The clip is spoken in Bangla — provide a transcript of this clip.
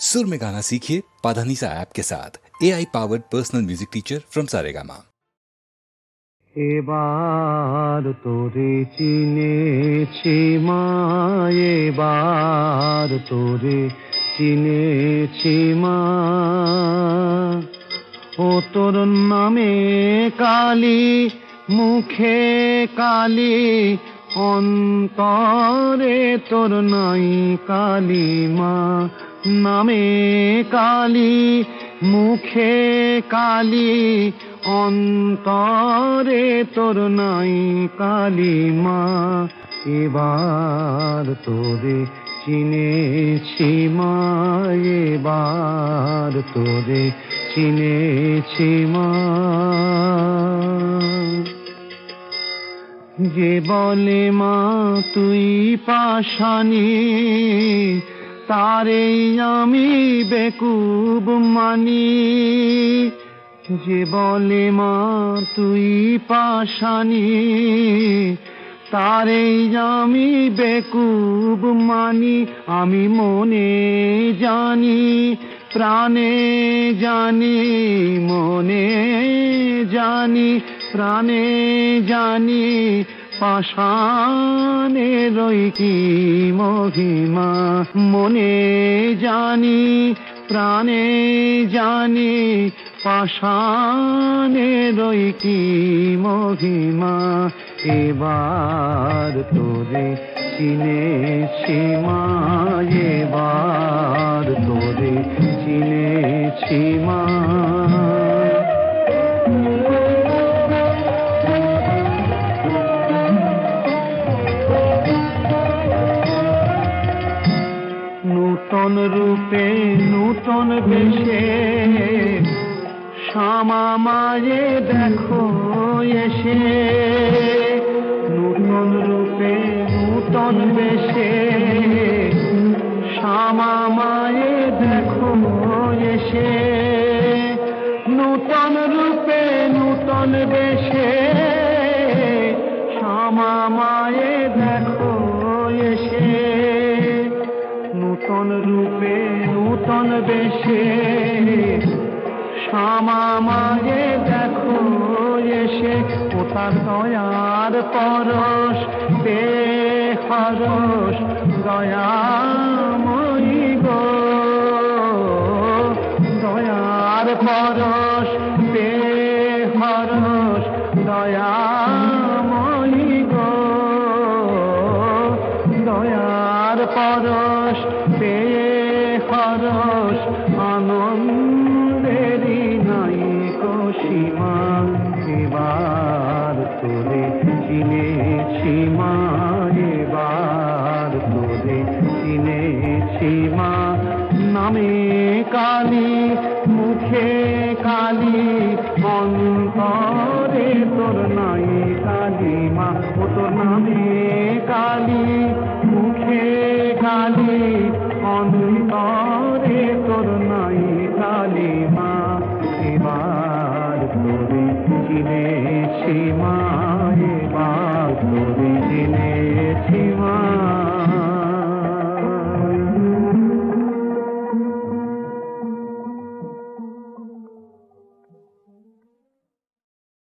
सुर में गाना सीखिए पाधानीसा ऐप के साथ। AI powered personal music teacher from Saregama. এবার তোরে চিনেছি মা, এবার তোরে চিনেছি মা। ও তোর নামে কালী, মুখে কালী, অন্তরে তোর নাই কালী মা। নামে কালী, মুখে কালী, অন্তরে তোর নাই কালী মা। এবার তোরে চিনেছি মা, এবার তোরে চিনেছি মা। যে বলে মা তুই পাষাণী, তারেই আমি বেকুব মানি। যে বলে মা তুই পাষাণী, তারেই আমি বেকুব মানি। আমি মনে জানি, প্রাণে জানি, মনে জানি, প্রাণে জানি, পাষাণেরই কি মহিমা। মনে জানি, প্রাণে জানি, পাষাণেরই কি মহিমা। এবার তোরে চিনেছি মা, এবার তোরে চিনেছি মা। নূতন রূপে নূতন বেশে শ্যামা মায়ে দেখো এসে। নূতন রূপে নূতন বেশে শ্যামা মায়ে দেখো এসে। নূতন রূপে নূতন বেশে শ্যামা মায়ে দেখো এসে। নূতন রূপে নূতন বেশে শ্যামা মায়ে দেখো এসে। ও তার দয়ার পরশ পে হরস, দয়াময়ী গো। দয়ার পরশ পে হরস, দয়াময়ী গো। দয়ার পরশ পে হরস, আনন্দেরই নাই সীমা। এবার তোরে চিনেছি মা, এবার তোরে চিনেছি মা। নামে কালী, মুখে কালী, অন্তরে তোর নাই কালী মা। ও তোর নামে কালী,